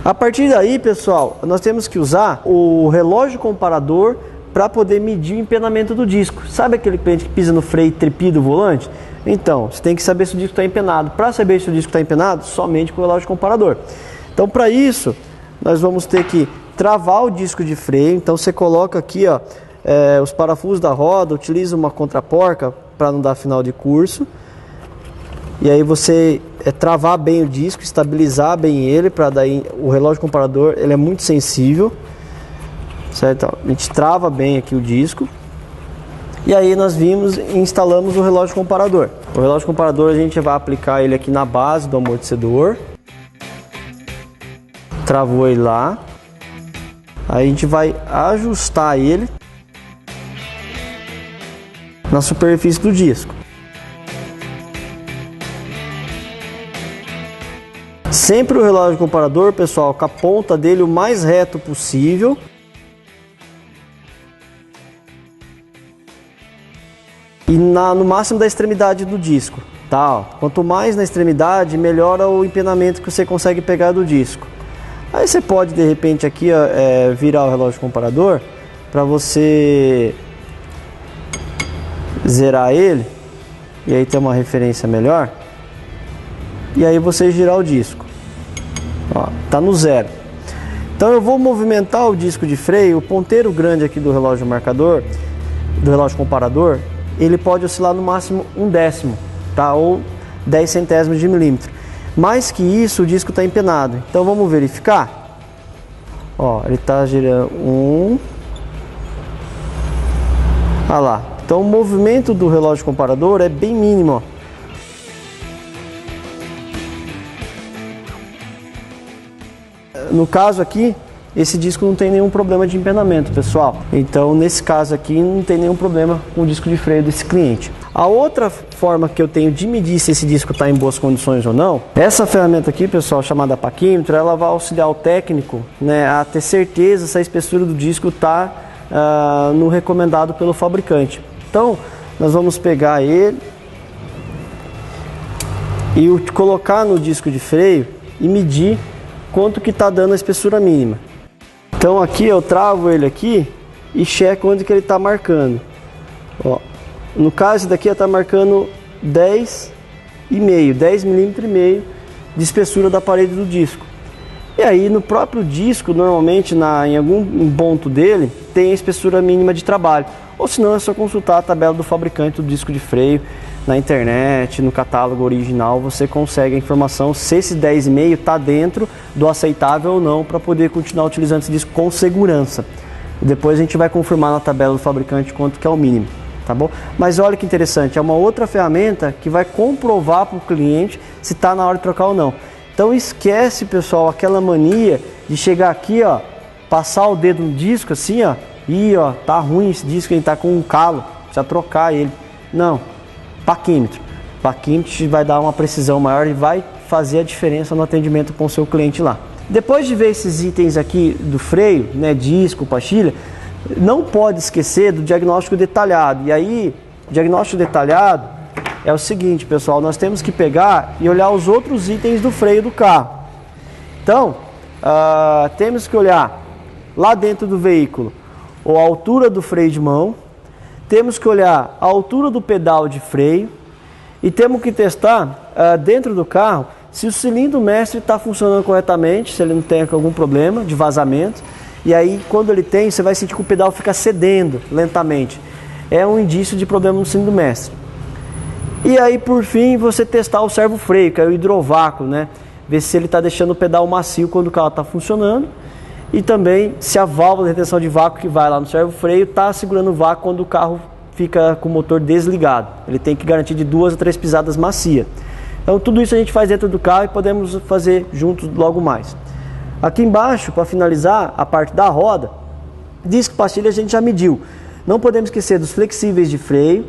A partir daí, pessoal, nós temos que usar o relógio comparador para poder medir o empenamento do disco. Sabe aquele cliente que pisa no freio e trepida o volante? Então, você tem que saber se o disco está empenado. Para saber se o disco está empenado, somente com o relógio comparador. Então, para isso, nós vamos ter que travar o disco de freio. Então, você coloca aqui, ó, os parafusos da roda, utiliza uma contraporca para não dar final de curso. E aí você travar bem o disco, estabilizar bem ele, para daí o relógio comparador, ele é muito sensível, certo? A gente trava bem aqui o disco. E aí nós vimos e instalamos o relógio comparador. O relógio comparador a gente vai aplicar ele aqui na base do amortecedor. Travou ele lá. Aí a gente vai ajustar ele na superfície do disco. Sempre o relógio comparador, pessoal, com a ponta dele o mais reto possível. E no máximo da extremidade do disco, tá? Ó, quanto mais na extremidade, melhora o empenamento que você consegue pegar do disco. Aí você pode, de repente, aqui ó, virar o relógio comparador para você zerar ele. E aí tem uma referência melhor. E aí você girar o disco. Ó, tá no zero. Então eu vou movimentar o disco de freio. O ponteiro grande aqui do relógio marcador, do relógio comparador, ele pode oscilar no máximo 1/10, tá? Ou 10 centésimos de milímetro. Mais que isso, o disco está empenado. Então vamos verificar. Ó, ele está girando 1. Olha lá. Então o movimento do relógio comparador é bem mínimo, ó. No caso aqui, esse disco não tem nenhum problema de empenamento, pessoal. Então, nesse caso aqui, não tem nenhum problema com o disco de freio desse cliente. A outra forma que eu tenho de medir se esse disco está em boas condições ou não, essa ferramenta aqui, pessoal, chamada paquímetro, ela vai auxiliar o técnico, né, a ter certeza se a espessura do disco está no recomendado pelo fabricante. Então, nós vamos pegar ele e colocar no disco de freio e medir quanto que está dando a espessura mínima. Então aqui eu travo ele aqui e checo onde que ele está marcando. Ó, no caso esse daqui está marcando 10,5 milímetros de espessura da parede do disco. E aí no próprio disco, normalmente em algum ponto dele, tem a espessura mínima de trabalho. Ou senão é só consultar a tabela do fabricante do disco de freio na internet, no catálogo original, você consegue a informação se esse 10,5 está dentro do aceitável ou não, para poder continuar utilizando esse disco com segurança. E depois a gente vai confirmar na tabela do fabricante quanto que é o mínimo, tá bom? Mas olha que interessante, é uma outra ferramenta que vai comprovar para o cliente se está na hora de trocar ou não. Então esquece, pessoal, aquela mania de chegar aqui, ó, passar o dedo no disco assim, ó, e ó, tá ruim esse disco, ele tá com um calo, precisa trocar ele. Não. Paquímetro. Paquímetro vai dar uma precisão maior e vai fazer a diferença no atendimento com o seu cliente lá. Depois de ver esses itens aqui do freio, né, disco, pastilha, não pode esquecer do diagnóstico detalhado. E aí, diagnóstico detalhado é o seguinte, pessoal, nós temos que pegar e olhar os outros itens do freio do carro. Então, temos que olhar lá dentro do veículo a altura do freio de mão, temos que olhar a altura do pedal de freio e temos que testar dentro do carro se o cilindro mestre está funcionando corretamente, se ele não tem algum problema de vazamento. E aí, quando ele tem, você vai sentir que o pedal fica cedendo lentamente. É um indício de problema no cilindro mestre. E aí, por fim, você testar o servo-freio, que é o hidrovácuo, né? Ver se ele está deixando o pedal macio quando o carro está funcionando. E também se a válvula de retenção de vácuo que vai lá no servo-freio está segurando o vácuo quando o carro fica com o motor desligado. Ele tem que garantir de 2 a 3 pisadas macia. Então tudo isso a gente faz dentro do carro e podemos fazer juntos logo mais. Aqui embaixo, para finalizar, a parte da roda, disco pastilha a gente já mediu. Não podemos esquecer dos flexíveis de freio,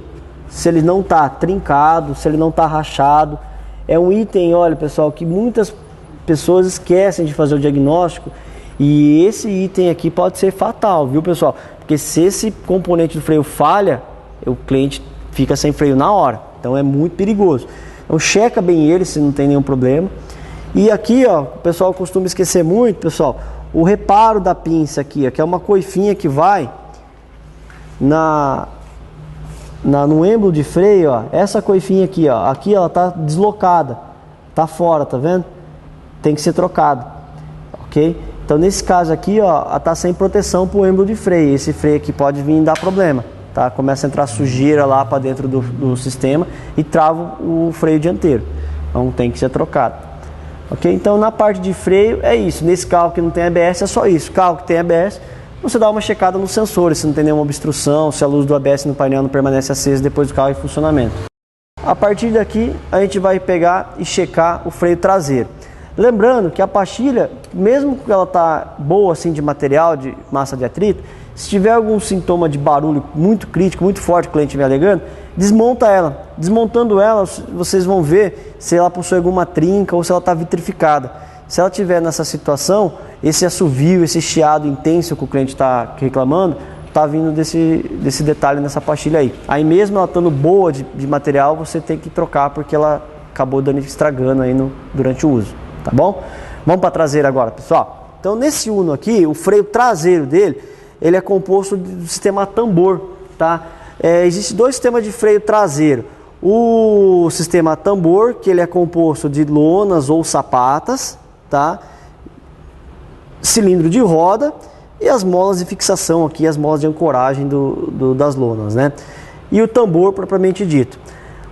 se ele não está trincado, se ele não está rachado. É um item, olha pessoal, que muitas pessoas esquecem de fazer o diagnóstico. E esse item aqui pode ser fatal, viu pessoal? Porque se esse componente do freio falha, o cliente fica sem freio na hora. Então é muito perigoso. Então checa bem ele se não tem nenhum problema. E aqui, ó, o pessoal costuma esquecer muito, pessoal, o reparo da pinça aqui, ó, que é uma coifinha que vai no êmbolo de freio, ó. Essa coifinha aqui, ó, aqui ela tá deslocada, tá fora, tá vendo? Tem que ser trocado, ok? Então nesse caso aqui, ó, tá sem proteção para o êmbolo de freio. Esse freio aqui pode vir dar problema, tá? Começa a entrar sujeira lá para dentro do sistema e trava o freio dianteiro. Então tem que ser trocado, ok? Então na parte de freio é isso. Nesse carro que não tem ABS é só isso. Carro que tem ABS, você dá uma checada nos sensores, se não tem nenhuma obstrução, se a luz do ABS no painel não permanece acesa depois do carro em funcionamento. A partir daqui a gente vai pegar e checar o freio traseiro. Lembrando que a pastilha, mesmo que ela tá boa assim de material, de massa de atrito, se tiver algum sintoma de barulho muito crítico, muito forte que o cliente estiver alegando, desmonta ela. Desmontando ela, vocês vão ver se ela possui alguma trinca ou se ela está vitrificada. Se ela estiver nessa situação, esse assovio, esse chiado intenso que o cliente está reclamando, está vindo desse detalhe nessa pastilha aí. Aí mesmo ela estando boa de material, você tem que trocar porque ela acabou estragando aí durante o uso. Tá bom? Vamos para a traseira agora, pessoal. Então nesse Uno aqui, o freio traseiro dele, ele é composto do sistema tambor, tá? Existem dois sistemas de freio traseiro. O sistema tambor, que ele é composto de lonas ou sapatas, tá? Cilindro de roda e as molas de fixação aqui, as molas de ancoragem das lonas, né? E o tambor propriamente dito.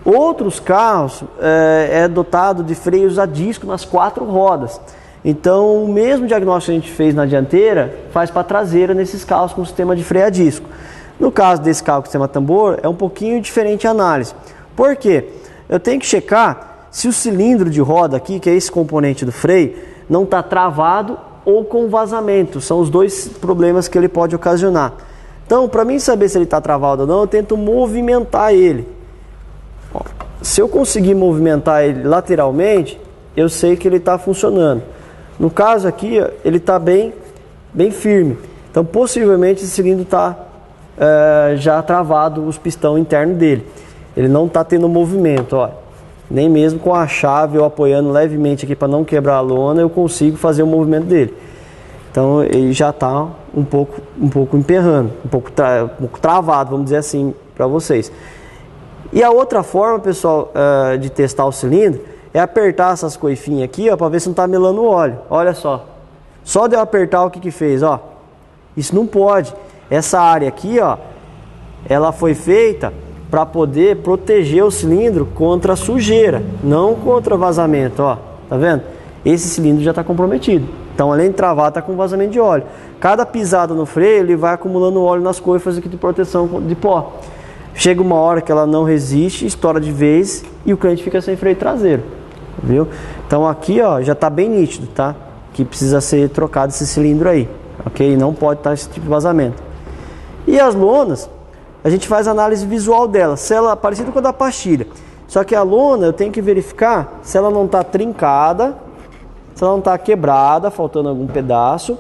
Outros carros é dotado de freios a disco nas 4 rodas. Então, o mesmo diagnóstico que a gente fez na dianteira, faz para a traseira nesses carros com sistema de freio a disco. No caso desse carro com sistema tambor, é um pouquinho diferente a análise. Por quê? Eu tenho que checar se o cilindro de roda aqui, que é esse componente do freio, não está travado ou com vazamento. São os dois problemas que ele pode ocasionar. Então, para mim saber se ele está travado ou não, eu tento movimentar ele. Se eu conseguir movimentar ele lateralmente, eu sei que ele está funcionando. No caso aqui, ele está bem firme. Então, possivelmente, esse cilindro está já travado, os pistão interno dele. Ele não está tendo movimento, ó. Nem mesmo com a chave eu apoiando levemente aqui para não quebrar a lona, eu consigo fazer o movimento dele. Então, ele já está um pouco emperrando, um pouco travado, vamos dizer assim, para vocês. E a outra forma, pessoal, de testar o cilindro é apertar essas coifinhas aqui, ó, para ver se não está melando o óleo. Olha só. Só de eu apertar, o que fez, ó? Isso não pode. Essa área aqui, ó, ela foi feita para poder proteger o cilindro contra a sujeira, não contra vazamento, ó. Tá vendo? Esse cilindro já está comprometido. Então, além de travar, está com vazamento de óleo. Cada pisada no freio, ele vai acumulando óleo nas coifas aqui de proteção de pó. Chega uma hora que ela não resiste, estoura de vez e o cliente fica sem freio traseiro, viu? Então aqui, ó, já está bem nítido, tá? Que precisa ser trocado esse cilindro aí, ok? Não pode estar esse tipo de vazamento. E as lonas, a gente faz análise visual dela, se ela é parecida com a da pastilha. Só que a lona eu tenho que verificar se ela não está trincada, se ela não está quebrada, faltando algum pedaço,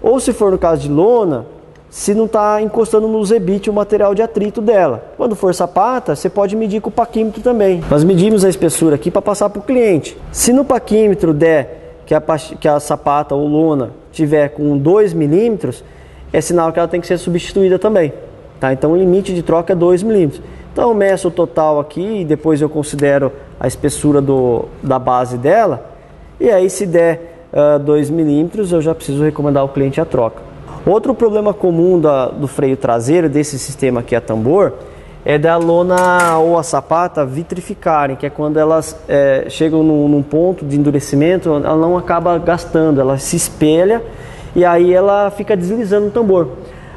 ou se for no caso de lona, se não está encostando no zebite o material de atrito dela. Quando for sapata, você pode medir com o paquímetro também. Nós medimos a espessura aqui para passar para o cliente. Se no paquímetro der que a sapata ou lona tiver com 2 milímetros, é sinal que ela tem que ser substituída também. Tá? Então o limite de troca é 2 milímetros. Então eu meço o total aqui e depois eu considero a espessura da base dela. E aí se der 2 milímetros, eu já preciso recomendar ao cliente a troca. Outro problema comum do freio traseiro, desse sistema aqui a tambor, é da lona ou a sapata vitrificarem, que é quando elas chegam num ponto de endurecimento, ela não acaba gastando, ela se espelha e aí ela fica deslizando no tambor.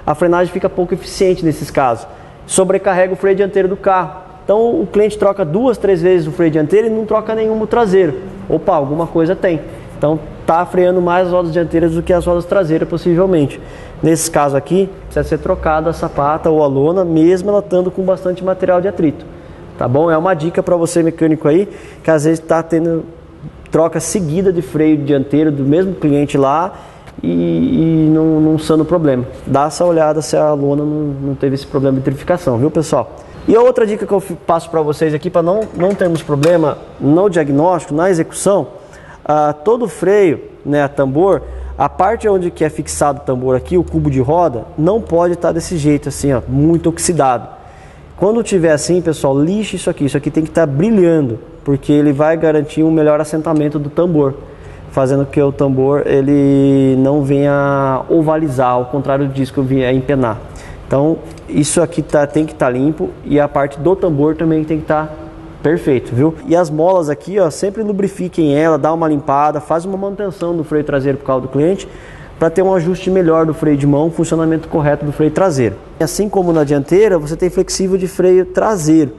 A frenagem fica pouco eficiente nesses casos, sobrecarrega o freio dianteiro do carro. Então o cliente troca 2, 3 vezes o freio dianteiro e não troca nenhum no traseiro. Opa, alguma coisa tem. Então está freando mais as rodas dianteiras do que as rodas traseiras, possivelmente. Nesse caso aqui, precisa ser trocada a sapata ou a lona, mesmo ela estando com bastante material de atrito. Tá bom? É uma dica para você mecânico aí, que às vezes está tendo troca seguida de freio dianteiro do mesmo cliente lá e não sendo problema. Dá essa olhada se a lona não teve esse problema de vitrificação, viu, pessoal? E a outra dica que eu passo para vocês aqui, para não termos problema no diagnóstico, na execução, todo freio, né, a tambor, a parte onde que é fixado o tambor aqui, o cubo de roda, não pode estar desse jeito assim, ó, muito oxidado. Quando tiver assim, pessoal, lixe isso aqui tem que estar brilhando, porque ele vai garantir um melhor assentamento do tambor, fazendo que o tambor ele não venha ovalizar, ao contrário do disco venha empenar. Então isso aqui tem que estar limpo e a parte do tambor também tem que estar perfeito, viu? E as molas aqui, ó, sempre lubrifiquem ela, dá uma limpada, faz uma manutenção do freio traseiro por causa do cliente, para ter um ajuste melhor do freio de mão, funcionamento correto do freio traseiro. Assim como na dianteira, você tem flexível de freio traseiro.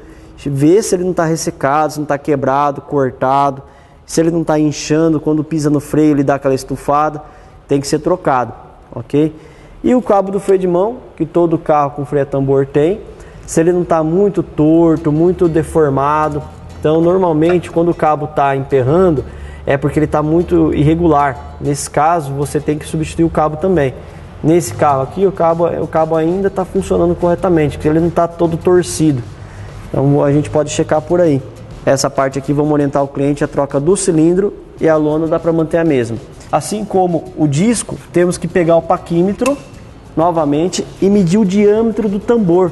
Vê se ele não está ressecado, se não está quebrado, cortado, se ele não está inchando, quando pisa no freio ele dá aquela estufada, tem que ser trocado, ok? E o cabo do freio de mão, que todo carro com freio a tambor tem, se ele não está muito torto, muito deformado, então normalmente quando o cabo está emperrando, é porque ele está muito irregular. Nesse caso, você tem que substituir o cabo também. Nesse carro aqui, o cabo ainda está funcionando corretamente, porque ele não está todo torcido. Então a gente pode checar por aí. Essa parte aqui vamos orientar o cliente a troca do cilindro e a lona dá para manter a mesma. Assim como o disco, temos que pegar o paquímetro novamente e medir o diâmetro do tambor.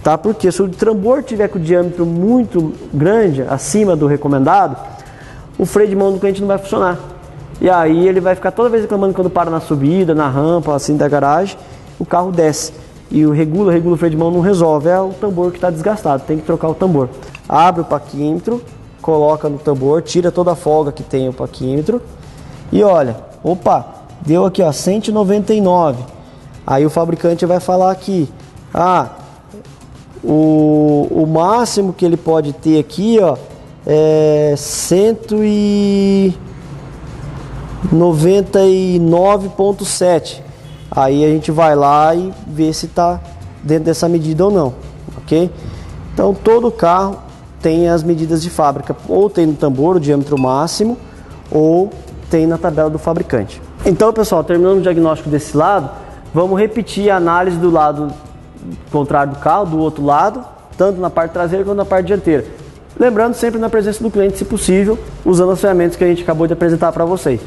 Tá? Porque se o tambor tiver com o diâmetro muito grande, acima do recomendado, o freio de mão do cliente não vai funcionar. E aí ele vai ficar toda vez reclamando quando para na subida, na rampa, assim da garagem, o carro desce. E o regula o freio de mão não resolve, é o tambor que está desgastado, tem que trocar o tambor. Abre o paquímetro, coloca no tambor, tira toda a folga que tem o paquímetro e olha, opa, deu aqui ó, 199. Aí o fabricante vai falar aqui, o máximo que ele pode ter aqui ó, é 199,7. Aí a gente vai lá e vê se está dentro dessa medida ou não, ok? Então todo carro tem as medidas de fábrica, ou tem no tambor o diâmetro máximo, ou tem na tabela do fabricante. Então pessoal, terminando o diagnóstico desse lado, vamos repetir a análise do lado contrário do carro, do outro lado, tanto na parte traseira quanto na parte dianteira. Lembrando sempre na presença do cliente, se possível, usando as ferramentas que a gente acabou de apresentar para vocês.